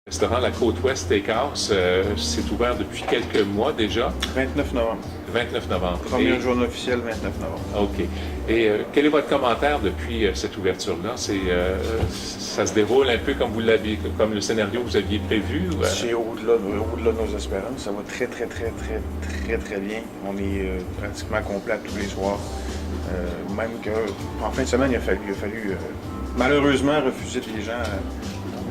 Le restaurant La Côte-Ouest Steakhouse, c'est ouvert depuis quelques mois déjà. 29 novembre. 29 novembre. Première journée officielle, 29 novembre. OK. Et quel est votre commentaire depuis cette ouverture-là? Ça se déroule un peu comme vous l'aviez, comme le scénario que vous aviez prévu? C'est au-delà de nos espérances. Ça va très bien. On est pratiquement complet tous les soirs. Même qu'en fin de semaine, il a fallu malheureusement refuser les gens.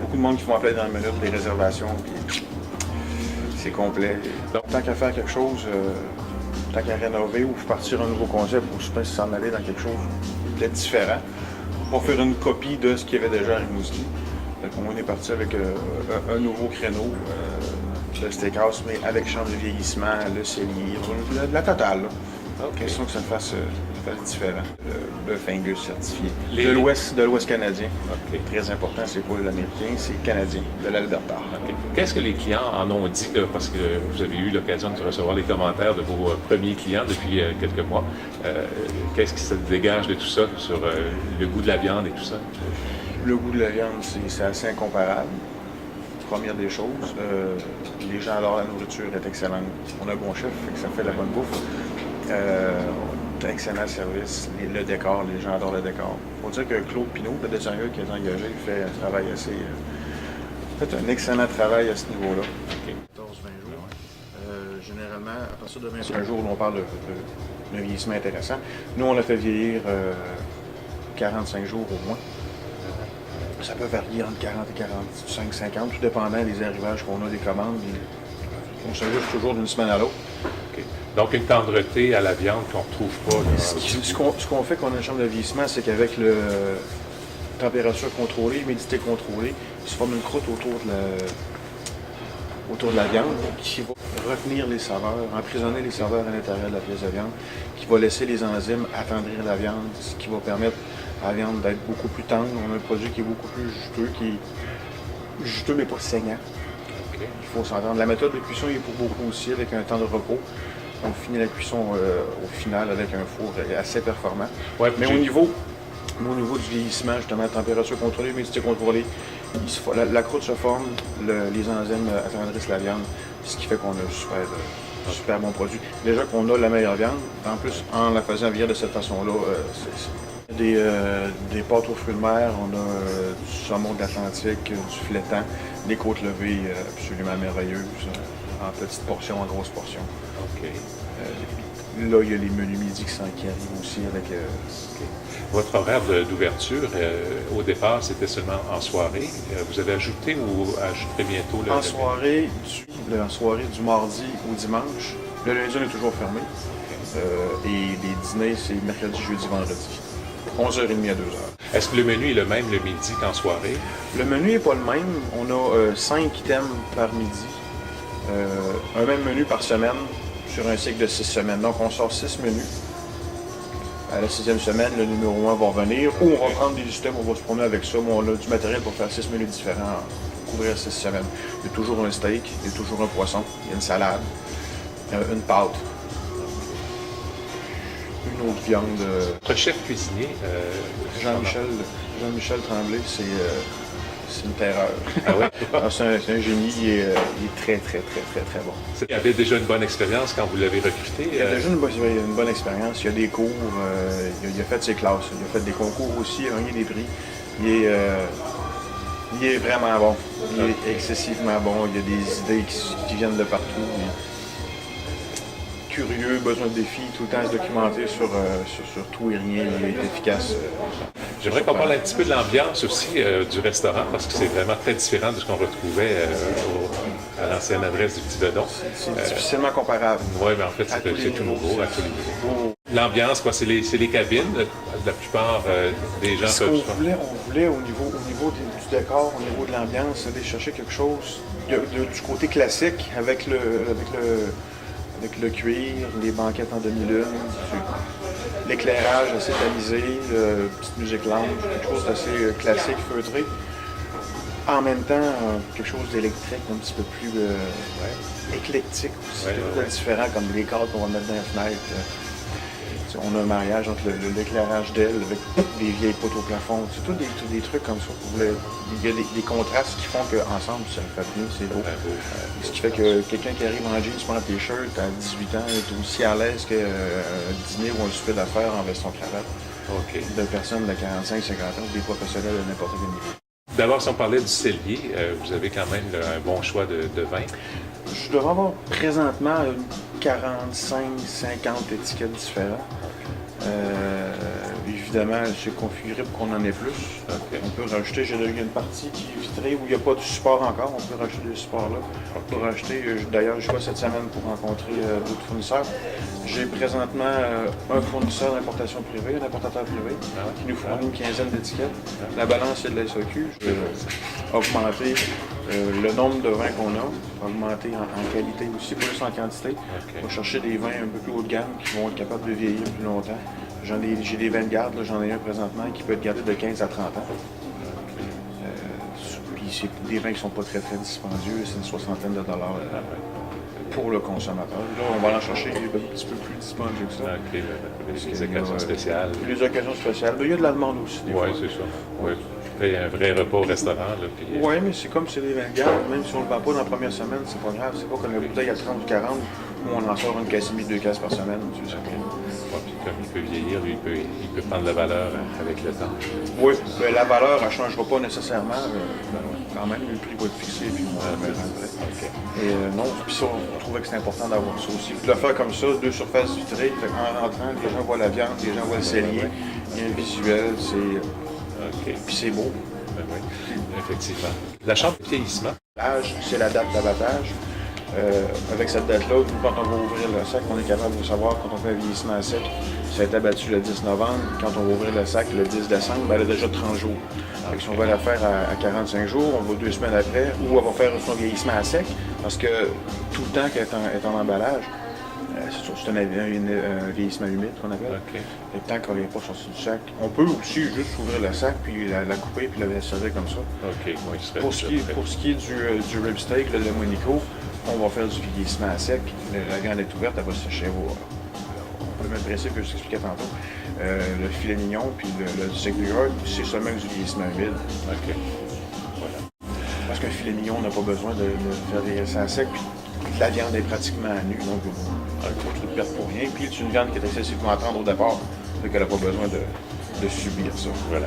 Beaucoup de monde qui font appeler dans la minute des réservations, puis c'est complet. Donc, tant qu'à faire quelque chose, tant qu'à rénover ou partir un nouveau concept, ou je pense s'en aller dans quelque chose de différent, on va faire une copie de ce qu'il y avait déjà à Rimouski. Donc, on est parti avec un nouveau créneau, le steakhouse, mais avec chambre de vieillissement, le cellier, la totale. Okay. Question que ça fasse différent. Le bœuf Angus certifié. De l'Ouest canadien. Okay. Très important, c'est pas l'américain, c'est canadien, de l'Alberta. Okay. Qu'est-ce que les clients en ont dit, parce que vous avez eu l'occasion de recevoir les commentaires de vos premiers clients depuis quelques mois. Qu'est-ce qui se dégage de tout ça sur le goût de la viande et tout ça? Le goût de la viande, c'est assez incomparable. Première des choses, les gens adorent la nourriture, est excellente. On a un bon chef, ça fait de la bonne bouffe. Excellent service, le décor, les gens adorent le décor. Il faut dire que Claude Pinault, le designer qui est engagé, fait un travail fait un excellent travail à ce niveau-là. Okay. 14-20 jours. Généralement, à partir de 25 jours, on parle de vieillissement intéressant. Nous, on l'a fait vieillir 45 jours au moins. Ça peut varier entre 40 et 45, 50, tout dépendant des arrivages qu'on a, des commandes. On s'ajuste toujours d'une semaine à l'autre. Okay. Donc, une tendreté à la viande qu'on ne retrouve pas. Ce qu'on fait quand on a une chambre de vieillissement, c'est qu'avec la température contrôlée, l'humidité contrôlée, il se forme une croûte autour de la viande qui va retenir les saveurs, emprisonner les saveurs à l'intérieur de la pièce de viande, qui va laisser les enzymes attendrir la viande, ce qui va permettre à la viande d'être beaucoup plus tendre. On a un produit qui est beaucoup plus juteux, mais pas saignant. Okay. Il faut s'entendre. La méthode de cuisson est pour beaucoup aussi, avec un temps de repos. On finit la cuisson au final avec un four assez performant. Ouais, mais au niveau du vieillissement, justement, la température contrôlée, l'humidité contrôlée, la croûte se forme, les enzymes attendrissent la viande, ce qui fait qu'on a un super bon produit. Déjà qu'on a la meilleure viande, en plus, en la faisant vieillir de cette façon-là, des pâtes aux fruits de mer, on a du saumon de l'Atlantique, du flétan, des côtes levées absolument merveilleuses, en petites portions, en grosses portions. OK. Là, il y a les menus midi qui arrivent aussi avec... Okay. Votre horaire d'ouverture, au départ, c'était seulement en soirée. Vous avez ajouté ou ajouterez bientôt le... En soirée du mardi au dimanche. Le lundi, on est toujours fermé. Okay. Et les dîners, c'est mercredi, jeudi, vendredi. 11h30 à 2h. Est-ce que le menu est le même le midi qu'en soirée? Le menu n'est pas le même. On a 5 items par midi. Un même menu par semaine sur un cycle de 6 semaines. Donc, on sort 6 menus. À la 6e semaine, le numéro 1 va revenir. Ou on va prendre des items, on va se promener avec ça. Mais on a du matériel pour faire 6 menus différents pour couvrir 6 semaines. Il y a toujours un steak, il y a toujours un poisson, il y a une salade, une pâte. Une autre viande. Votre chef cuisinier, Jean-Michel Tremblay, c'est une terreur. Ah ouais? C'est un génie, il est très bon. Il avait déjà une bonne expérience quand vous l'avez recruté? Il a déjà une bonne expérience. Il a des cours, il a fait ses classes, il a fait des concours aussi, il a gagné des prix. Il est vraiment bon. Il est excessivement bon. Il y a des idées qui viennent de partout. Curieux, besoin de défis, tout le temps se documenter sur tout et rien, il est efficace. J'aimerais qu'on parle un petit peu de l'ambiance aussi du restaurant, parce que c'est vraiment très différent de ce qu'on retrouvait à l'ancienne adresse du Petit Bedon. C'est difficilement comparable. Oui, mais en fait, c'est tout nouveau à tous les niveaux. L'ambiance, quoi, c'est les cabines. La plupart des gens peuvent... On voulait au niveau du décor, au niveau de l'ambiance, aller chercher quelque chose du côté classique avec le cuir, les banquettes en demi-lune, l'éclairage assez tamisé, petite musique lounge, quelque chose d'assez classique, feutré. En même temps, quelque chose d'électrique, un petit peu plus éclectique aussi, différent, comme les cadres qu'on va mettre dans la fenêtre. On a un mariage entre l'éclairage d'aile avec des vieilles potes au plafond. C'est tous des trucs comme ça. Il y a des contrastes qui font qu'ensemble, ça le fait bien, c'est beau. Ce qui fait que quelqu'un qui arrive en jeans, pas en t-shirt, à 18 ans, est aussi à l'aise qu'un dîner ou un souper d'affaires en veston cravate. OK. De personnes de 45-50 ans, des professionnels de n'importe quel niveau. D'abord, si on parlait du cellier, vous avez quand même un bon choix de vin. Je devrais avoir présentement 45-50 étiquettes différentes. Évidemment, c'est configuré pour qu'on en ait plus. Okay. On peut rajouter, il y a une partie qui est vitrée où il n'y a pas de support encore. On peut rajouter des supports là. On peut rajouter, d'ailleurs, je vais cette semaine pour rencontrer d'autres fournisseurs. J'ai présentement un fournisseur d'importation privée, un importateur privé, qui nous fournit une quinzaine d'étiquettes. La balance, c'est de la SAQ. Je vais augmenter le nombre de vins qu'on a, augmenter en qualité aussi, plus en quantité. On va chercher des vins un peu plus haut de gamme qui vont être capables de vieillir plus longtemps. J'ai des vins de garde, j'en ai un présentement qui peut être gardé de 15 à 30 ans. Puis c'est des vins qui ne sont pas très très dispendieux, c'est une soixantaine de dollars pour le consommateur. Là, on va en chercher un petit peu plus dispendieux que ça. OK, les occasions spéciales. Les occasions spéciales. Il y a de la demande aussi. Oui, c'est ça. Ouais. Tu fais un vrai repas au restaurant. Oui, mais c'est comme c'est des vins de garde, même si on ne le vend pas dans la première semaine, c'est pas grave. C'est pas comme la bouteille à 30 ou 40 où on en sort une caisse et demie, 2 caisses par semaine. Tu sais, puis comme il peut vieillir, lui, il peut prendre la valeur avec le temps. Oui, ben, la valeur, elle ne changera pas nécessairement. Quand même, le prix va être fixé. Puis Et non, puis ça, on trouvait que c'est important d'avoir ça aussi. De le faire comme ça, 2 surfaces vitrées, en rentrant, les gens voient la viande, les gens voient le cellier, il y a un visuel, puis c'est beau. Oui, effectivement. La chambre de vieillissement. L'âge, c'est la date d'abattage. Avec cette date-là, quand on va ouvrir le sac, on est capable de savoir quand on fait un vieillissement à sec. Ça a été abattu le 10 novembre. Quand on va ouvrir le sac le 10 décembre, ben, elle a déjà 30 jours. Donc, si on va la faire à 45 jours, on va 2 semaines après, ou on va faire son vieillissement à sec, parce que tout le temps qu'elle est en emballage, c'est un vieillissement humide qu'on appelle. Okay. Et tant qu'on n'est pas sorti du sac, on peut aussi juste ouvrir le sac, puis la couper, puis la servir comme ça. Okay. Oui, pour ce qui est du rib steak, le Monico, on va faire du vieillissement à sec. La viande est ouverte, elle va se sécher. On peut mettre le principe que je t'expliquais tantôt. Le filet mignon, puis le steak du heart, c'est seulement du vieillissement humide. OK. Voilà. Parce qu'un filet mignon, on n'a pas besoin de faire vieillir à sec, puis la viande est pratiquement à nu, donc pas trop de perte pour rien. Puis c'est une viande qui est excessivement tendre au départ, donc elle n'a pas besoin de subir ça. Voilà.